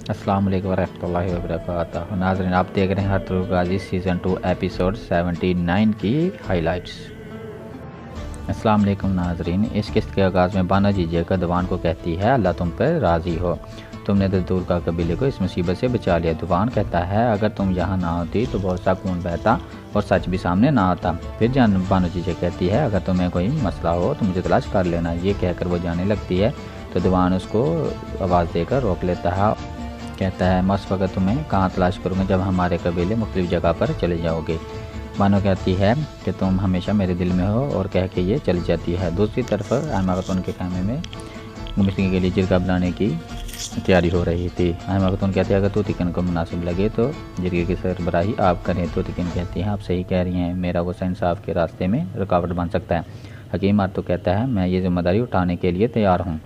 अस्सलाम वालेकुम रहमतुल्लाहि व बरकातहू। नाज़रीन, आप देख रहे हैं हरतुल गाज़ी सीज़न 2 एपिसोड 79 की हाइलाइट्स। अस्सलाम वालेकुम नाज़रीन, इस किस्त के आगाज़ में बानो जीजे का दीवान को कहती है, अल्लाह तुम पर राज़ी हो, तुमने तो दूर का कबीले को इस मुसीबत से बचा लिया। दीवान कहता है, अगर तुम यहाँ ना होती तो बहुत सा खून बहता और सच भी सामने ना आता। फिर बानो जीजे कहती है, अगर तुम्हें कोई मसला हो तो मुझे तलाश कर लेना। ये कहकर वो जाने लगती है तो दीवान उसको आवाज़ देकर रोक लेता है। कहता है, मैं उस वक्त तुम्हें कहाँ तलाश करूँगा जब हमारे कबीले मुख्तलिफ़ जगह पर चले जाओगे। बानो कहती है कि तुम हमेशा मेरे दिल में हो और कह के ये चली जाती है। दूसरी तरफ आयमा खातून के खाने में गुमशतगी के लिए जिरगा बनाने की तैयारी हो रही थी। आयमा खातून कहती है, अगर तोतिकन को मुनासिब लगे तो जिरगे की सरबराही आप करें। तोतिकन कहती है, आप सही कह रही हैं, मेरा गुस्सा इंसाफ के रास्ते में रुकावट बन सकता है। हकीम आर्तो कहता है, मैं ये जिम्मेदारी उठाने के लिए तैयार हूँ।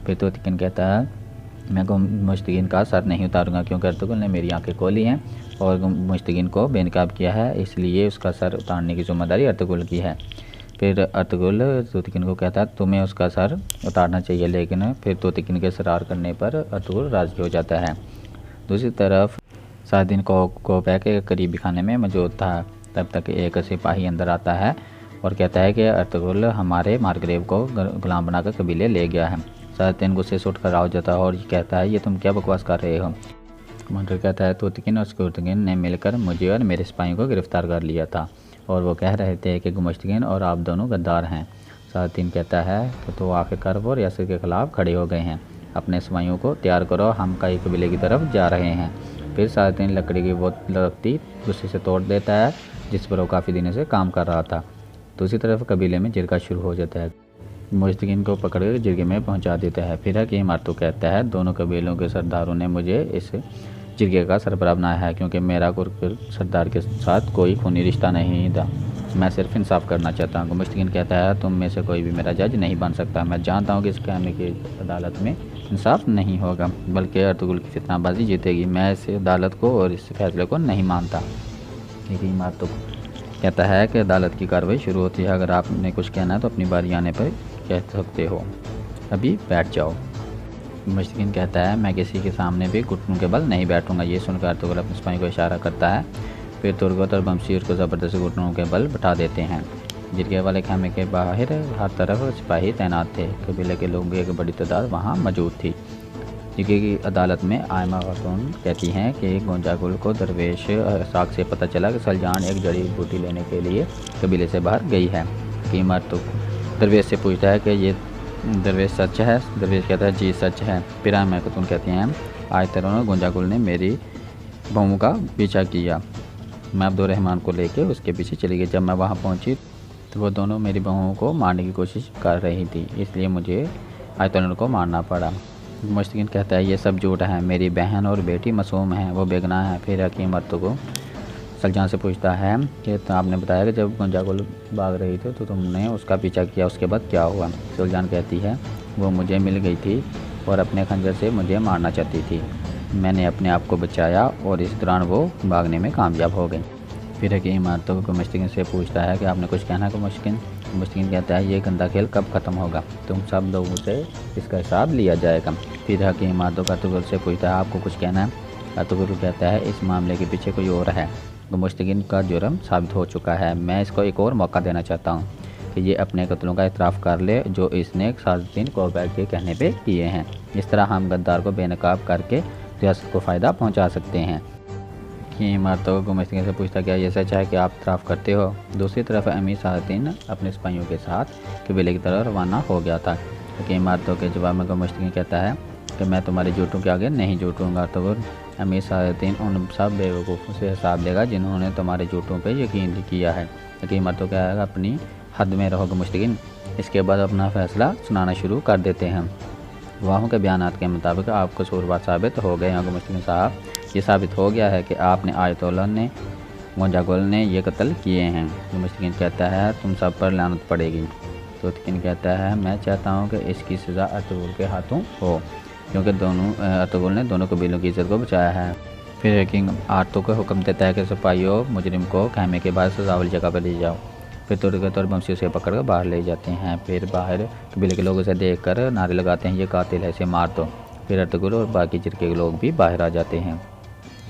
फिर तोतिकन कहता है, मैं मुश्तगिन का सर नहीं उतारूंगा क्योंकि अर्तुगरुल ने मेरी आंखें खोली हैं और मुश्तगिन को बेनकाब किया है, इसलिए उसका सर उतारने की जिम्मेदारी अर्तुगरुल की है। फिर अर्तुगरुल तोतिकन को कहता है, तुम्हें उसका सर उतारना चाहिए, लेकिन फिर तोतिकन के इसरार करने पर अर्तुगरुल राज़ी हो जाता है। दूसरी तरफ सादिन को के करीबी खाने में मौजूद था। तब तक एक सिपाही अंदर आता है और कहता है कि अर्तुगरुल हमारे मार्ग्रेव को गुलाम बनाकर कबीले ले गया है। सादिन गुस्से से उठकर आ जाता है और ये कहता है, ये तुम क्या बकवास कर रहे हो। कमांडर कहता है, तोतिकन और स्कुर्तगिन ने मिलकर मुझे और मेरे सिपाहियों को गिरफ्तार कर लिया था और वो कह रहे थे कि गुमशतगिन और आप दोनों गद्दार हैं। सादिन कहता है कि तो आखिरकार वो रियासत के ख़िलाफ़ खड़े हो गए हैं, अपने सिपाहियों को तैयार करो, हम कई कबीले की तरफ जा रहे हैं। फिर सादिन लकड़ी की वो लकड़ी गुस्से से तोड़ देता है जिस पर वो काफ़ी दिनों से काम कर रहा था। दूसरी तरफ कबीले में जिरगा शुरू हो जाता है। मुश्तगिन को पकड़कर जिरगे में पहुंचा देता है। फिर हकीम आर्तो कहता है, दोनों कबीलों के सरदारों ने मुझे इस जिरगे का सरबराह बनाया है क्योंकि मेरा सरदार के साथ कोई खूनी रिश्ता नहीं था, मैं सिर्फ इंसाफ करना चाहता हूँ। मुश्तगिन कहता है, तुम में से कोई भी मेरा जज नहीं बन सकता, मैं जानता हूँ कि इस कहने की अदालत में इंसाफ नहीं होगा बल्कि अर्तुगरुल की फितनाबाजी जीतेगी। मैं इस अदालत को और इस फैसले को नहीं मानता। हकीम आर्तो कहता है कि अदालत की कार्रवाई शुरू होती है, अगर आपने कुछ कहना है तो अपनी बारी आने पर कह सकते हो, अभी बैठ जाओ। मुश्तगिन कहता है, मैं किसी के सामने भी घुटनों के बल नहीं बैठूंगा। ये सुनकर अर्तुगरुल अपने सिपाही को इशारा करता है। फिर तुर्गत और बमशीर को ज़बरदस्ती घुटनों के बल बैठा देते हैं। जिरगे वाले खामे के बाहर हर तरफ सिपाही तैनात थे। कबीले के लोगों की एक बड़ी तादाद वहाँ मौजूद थी। जिरगे की अदालत में आयमा खातून कहती हैं कि गोंजागुल को दरवेश साख से पता चला कि सलजान एक जड़ी बूटी लेने के लिए कबीले से बाहर गई है। कीमत तो दरवेश से पूछता है कि ये दरवेश सच है। दरवेश कहता है, जी सच है। फिर आयमा खातून कहती हैं, आज तरह गोंजागुल ने मेरी बहू का पीछा किया, मैं अब्दुर्रहमान को लेकर उसके पीछे चली गई। जब मैं वहाँ पहुँची तो वो दोनों मेरी बहू को मारने की कोशिश कर रही थी, इसलिए मुझे आयतन को मारना पड़ा। मुश्तगिन कहता है, ये सब झूठ है, मेरी बहन और बेटी मासूम हैं, वो बेगुनाह है। फिर हकीम आर्तो को सलजान से पूछता है कि तो आपने बताया कि जब गोंजागुल भाग रही थी तो तुमने उसका पीछा किया, उसके बाद क्या हुआ। सलजान कहती है, वो मुझे मिल गई थी और अपने खंजर से मुझे मारना चाहती थी, मैंने अपने आप को बचाया और इस दौरान वो भागने में कामयाब हो गई। फिर हकीम आर्तो को मुश्तगिन से पूछता है कि आपने कुछ कहना है। मुश्तगिन कहता है, ये गंदा खेल कब ख़त्म होगा, तुम सब लोगों से इसका हिसाब लिया जाएगा। फिर हकीम आर्तो अर्तुगरुल से पूछता है, आपको कुछ कहना है। अर्तुगरुल कहता है, इस मामले के पीछे कोई और है, मुश्तगिन का जुर्म साबित हो चुका है, मैं इसको एक और मौका देना चाहता हूँ कि ये अपने कत्लों का इतराफ़ कर ले जो इसने सादिन कोबैक के कहने पे किए हैं। इस तरह हम गद्दार को बेनकाब करके रियासत को फ़ायदा पहुंचा सकते हैं। हकीम आर्तो को मुश्तगिन से पूछता, क्या ये सच है कि आप इतराफ़ करते हो। दूसरी तरफ अमीर सादिन अपने सिपाहियों के साथ कबीले की तरफ रवाना हो गया था। हकीम आर्तो के जवाब में मुश्तगिन कहता है कि मैं तुम्हारे झूठों के आगे नहीं झूठूंगा। तो अमीर सादिन उन सब बेवकूफ़ों से हिसाब लेगा जिन्होंने तुम्हारे झूठों पे यकीन किया है। हकीम आर्तो कहेगा, अपनी हद में रहोगे मुश्तगिन। इसके बाद अपना फ़ैसला सुनाना शुरू कर देते हैं। गवाहों के बयानात के मुताबिक आप कसूरवार साबित हो गए हैं। मुश्तगिन साहब, ये साबित हो गया है कि आपने आयतुल्लाह ने गोंजागुल ने ये कत्ल किए हैं। मुश्तगिन कहता है, तुम सब पर लानत पड़ेगी। तोतिकन कहता है, मैं चाहता हूँ कि इसकी सज़ा अर्तुगरुल के हाथों हो क्योंकि अर्तुगरुल ने दोनों कबीलों की इज्जत को बचाया है। फिर हकीम आर्तो को हुक्म देता है कि सिपाहियों मुजरिम को खामे के बाद सज़ा वाली जगह पर ले जाओ। फिर तुर्गत और बमशी उसे पकड़ कर बाहर ले जाते हैं। फिर बाहर कबीले के लोग उसे देखकर नारे लगाते हैं, ये कातिल है, इसे मार दो। फिर अर्तुगरुल और बाकी जिरके के लोग भी बाहर आ जाते हैं।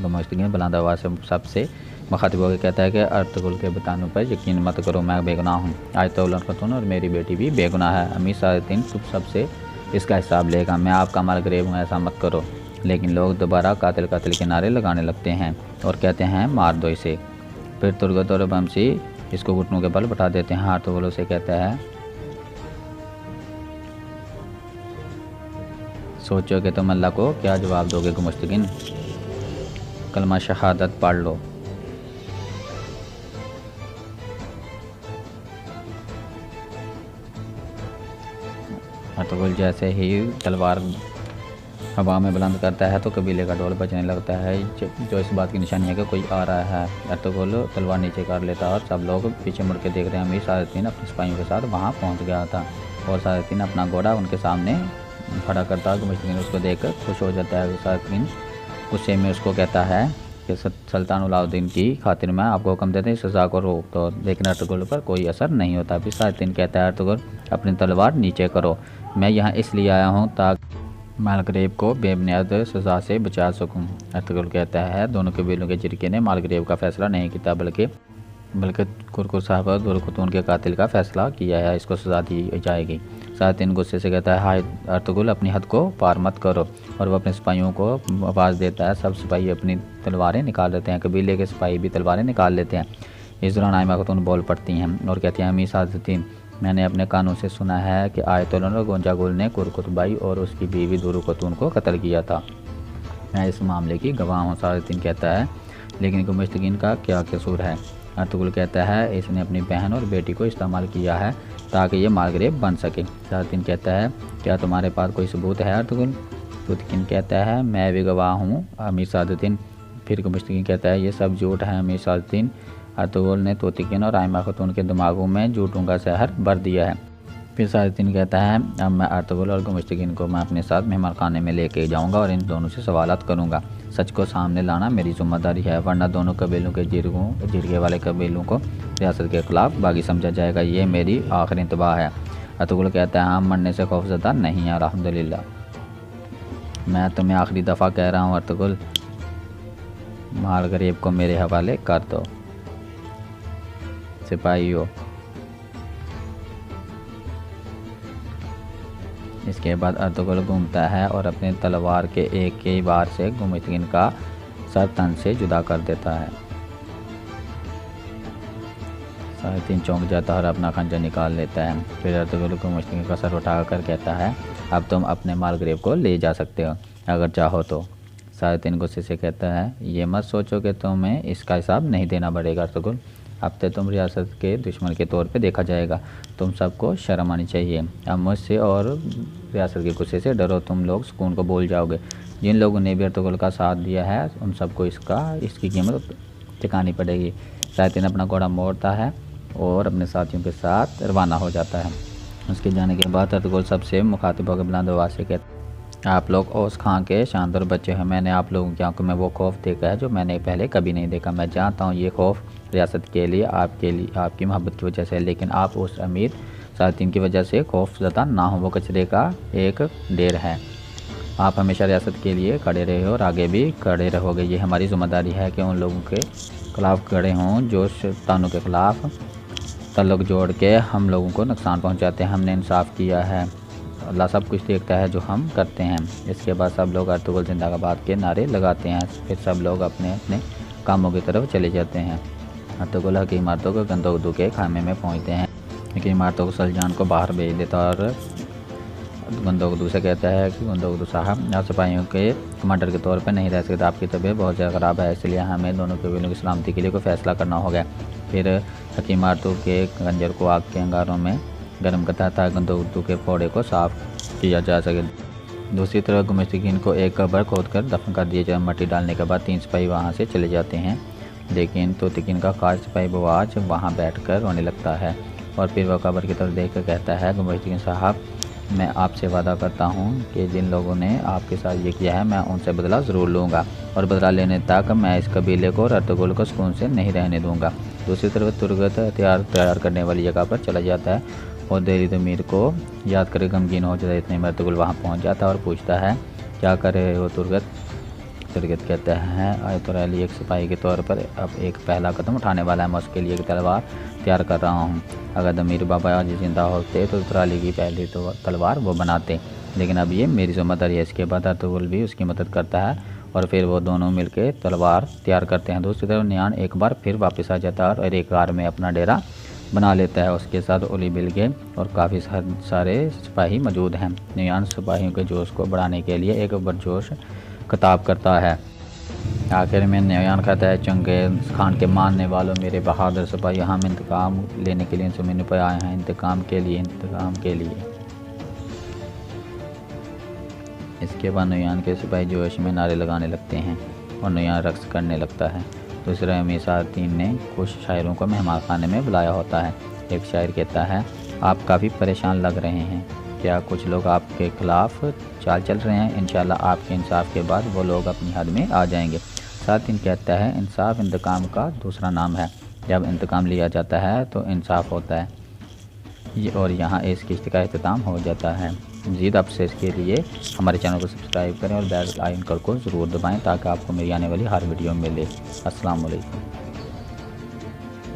गुमश्तगीन बुलंद आवाज़ से सबसे मुखातिब होकर कहता है कि अर्तुगरुल के बताने पर यकीन मत करो, मैं बेगुनाह हूँ। आज तो खतून और मेरी बेटी भी बेगुनाह है। अमीर सादतीन तुम सबसे इसका हिसाब लेगा। मैं आपका मालगरेब हूँ, ऐसा मत करो। लेकिन लोग दोबारा कातिल कातिल के नारे लगाने लगते हैं और कहते हैं मार दो इसे। फिर तुर्गत और बमसी इसको घुटनों के बल बैठा देते हैं। अर्तुगरुल से कहता है सोचो कि तुम अल्लाह को क्या जवाब दोगे। गुमश्तगीन कलमा शहादत पढ़ लो। अर्तुगरुल जैसे ही तलवार हवा में बुलंद करता है तो कबीले का ढोल बजने लगता है, जो इस बात की निशानी है कि कोई आ रहा है। अर्तुगरुल तलवार नीचे कर लेता है और सब लोग पीछे मुड़ के देख रहे हैं। अमीर सादतीन अपने सिपाहियों के साथ वहाँ पहुँच गया था और सादतीन अपना घोड़ा उनके सामने खड़ा करता है। गुमश्तगीन उसको देखकर खुश हो जाता है। सादतीन गुस्से में उसको कहता है कि सुल्तान अलाउद्दीन की खातिर मैं आपको हुक्म देते हैं सज़ा को रोक दो, लेकिन अर्तुगरुल पर कोई असर नहीं होता। फिर सादतीन कहता है अर्तुगरुल अपनी तलवार नीचे करो, मैं यहाँ इसलिए आया हूँ ताकि मालगरेब को बेबुनियाद सज़ा से बचा सकूँ। अर्तुगरुल कहता है दोनों कबीलों के जिरके ने मालगरेब का फ़ैसला नहीं किया, बल्कि कुरकुर साहब और दुर्खतून के कातिल का फ़ैसला किया है, इसको सज़ा दी जाएगी। सादतीन गुस्से से कहता है हाय अर्तुगरुल अपनी हद को पार मत करो, और वो अपने सिपाहियों को आवाज़ देता है। सब सिपाही अपनी तलवारें निकाल लेते हैं। कबीले के सिपाही भी तलवारें निकाल लेते हैं। इस दौरान आयमा खातून बोल पड़ती हैं और कहती हैं अमीर सादतीन मैंने अपने कानों से सुना है कि आयतुल और गोंजागुल ने कुरकुतबाई और उसकी बीवी दुर्खतून को कत्ल किया था। मैं इस मामले की गवाह हूँ। सादतीन कहता है लेकिन गुमश्तगीन का क्या कसूर है। अर्तुगरुल कहता है इसने अपनी बहन और बेटी को इस्तेमाल किया है ताकि ये मालगरेब बन सके। सादतीन कहता है क्या तुम्हारे पास कोई सबूत है अर्तुगरुल। तुर्गतकीन कहता है मैं भी गवाह हूँ अमीर सादतीन। फिर गुमश्तगीन कहता है ये सब झूठ है अमीर सादतीन। अर्तुगरुल ने तुर्गतकीन और आयमा खातून के दिमागों में झूठों का शहर भर दिया है। फिर सादतीन कहता है अब मैं अर्तुगरुल और गुमश्तगीन को मैं अपने साथ मेहमान खाने में लेके जाऊँगा और इन दोनों से सवालात करूँगा। सच को सामने लाना मेरी जिम्मेदारी है, वरना दोनों कबीलों के जिरगे वाले कबीलों को रियासत के खिलाफ बागी समझा जाएगा। ये मेरी आखिरी इंतबा है। अर्तुगरुल कहता है हम मरने से खौफज़दा नहीं है अल्हम्दुलिल्लाह। मैं तुम्हें आखिरी दफ़ा कह रहा हूँ अर्तुगरुल मालगरेब को मेरे हवाले कर दो। सिपाहियों इसके बाद अर्तुगरुल घूमता है और अपने तलवार के एक ही बार से गुमश्तगीन का सर तन से जुदा कर देता है। सादतीन चौंक जाता है और अपना खंजर निकाल लेता है। फिर अर्तुगरुल गुमश्तगीन का सर उठाकर कहता है अब तुम अपने मालगरेब को ले जा सकते हो अगर चाहो तो। सादतीन गुस्से से कहता है ये मत सोचो कि तुम्हें इसका हिसाब नहीं देना पड़ेगा अर्तुगरुल, अब तो तुम रियासत के दुश्मन के तौर पे देखा जाएगा। तुम सबको शर्म आनी चाहिए। अब मुझसे और रियासत के गुस्से से डरो, तुम लोग सुकून को भूल जाओगे। जिन लोगों ने भी अर्तुगरुल का साथ दिया है उन सबको इसकी कीमत चुकानी पड़ेगी। सादतीन अपना घोड़ा मोड़ता है और अपने साथियों के साथ रवाना हो जाता है। उसके जाने के बाद अर्तुगरुल सबसे मुखातिब होकर बुलंद आवाज़ से कहता है आप लोग ओस खां के शानदार बच्चे हैं। मैंने आप लोगों की आंखों में वो खौफ देखा है जो मैंने पहले कभी नहीं देखा। मैं जानता हूँ ये खौफ रियासत के लिए आपकी मोहब्बत की वजह से, लेकिन आप उस अमीर सादतीन की वजह से खौफज़दा ना हो। वो कचरे का एक ढेर है। आप हमेशा रियासत के लिए खड़े रहे और आगे भी खड़े रहोगे। ये हमारी जिम्मेदारी है कि उन लोगों के खिलाफ़ खड़े हों जो शैतानों के ख़िलाफ़ तल्लुक़ जोड़ के हम लोगों को नुकसान पहुँचाते हैं। हमने इंसाफ किया है, अल्लाह सब कुछ देखता है जो हम करते हैं। इसके बाद सब लोग अर्तुगरुल जिंदाबाद के नारे लगाते हैं। फिर सब लोग अपने अपने कामों की तरफ चले जाते हैं। अर्तुगरुल हकीम आर्तो को गंदोगदू के खामे में पहुंचते हैं। हकीम आर्तो को सलजान को बाहर भेज देता और गंदोगदू से कहता है कि गंदोगदू साहब आप सिपाहियों के कमांडर के तौर पर नहीं रह सकते, आपकी तबीयत बहुत ज़्यादा ख़राब है, इसलिए हमें दोनों कबीलों की सलामती के लिए कोई फ़ैसला करना होगा। फिर हकीम आर्तो के खंजर को आग के अंगारों में गर्म करता था गंदोगदू के फोड़े को साफ किया जा सके। दूसरी तरफ गुमश्तगीन को एक कब्र खोद कर दफन कर दिया जाए। मट्टी डालने के बाद 3 सिपाही वहाँ से चले जाते हैं, लेकिन तुर्गतकीन का खास सिपाही बवाज वहाँ बैठकर रोने लगता है और फिर वह कब्र की तरफ देख कर कहता है गुमश्तगीन साहब मैं आपसे वादा करता हूँ कि जिन लोगों ने आपके साथ ये किया है मैं उनसे बदला ज़रूर लूँगा और बदला लेने तक मैं इस कबीले को और अर्तुगरुल को सुकून से नहीं रहने दूँगा। दूसरी तरफ तुर्गत हथियार तैयार करने वाली जगह पर चला जाता है और देरी तमीर को याद कर गमगीन हो जाता है। इतने में अर्तुगरुल वहाँ पहुँच जाता है और पूछता है क्या कर रहे हो तुर्गत? तुर्गत कहता है आयतुल अली एक सिपाही के तौर पर अब एक पहला कदम उठाने वाला है। मैं उसके लिए एक तलवार तैयार कर रहा हूँ। अगर अमीर बाबा आज जिंदा होते तो आयतुल अली की पहली तो तलवार वो बनाते, लेकिन अब ये मेरी ज़िम्मेदारी है। इसके बाद आयतुल भी उसकी मदद करता है और फिर वो दोनों मिलकर तलवार तैयार करते हैं। दूसरी तरफ नियान एक बार फिर वापस आ जाता है और एक कार में अपना डेरा बना लेता है। उसके साथ ओली बिलगे और काफ़ी सारे सिपाही मौजूद हैं। नियान सिपाहियों के जोश को बढ़ाने के लिए एक बरजोश खिताब करता है। आखिर में नियान कहता है चंगेज़ खान के मानने वालों, मेरे बहादुर सिपाही, हम इंतकाम लेने के लिए ज़मीन पर आए हैं, इंतकाम के लिए, इंतकाम के लिए। इसके बाद नुयान के सिपाही जोश में नारे लगाने लगते हैं और नुयान रक्स करने लगता है। दूसरे मीसातीन ने कुछ शायरों को मेहमान खाने में बुलाया होता है। एक शायर कहता है आप काफ़ी परेशान लग रहे हैं, क्या कुछ लोग आपके खिलाफ चाल चल रहे हैं? इंशाल्लाह आपके इंसाफ के बाद वो लोग अपनी हद में आ जाएंगे। सातीन कहता है इंसाफ इंतकाम का दूसरा नाम है, जब इंतकाम लिया जाता है तो इंसाफ होता है। और यहाँ इस किस्त का अख्ताम हो जाता है। मज़ीद अपडेट्स के लिए हमारे चैनल को सब्सक्राइब करें और बेल आइकन को ज़रूर दबाएं ताकि आपको मेरी आने वाली हर वीडियो मिले। अस्सलाम वालेकुम।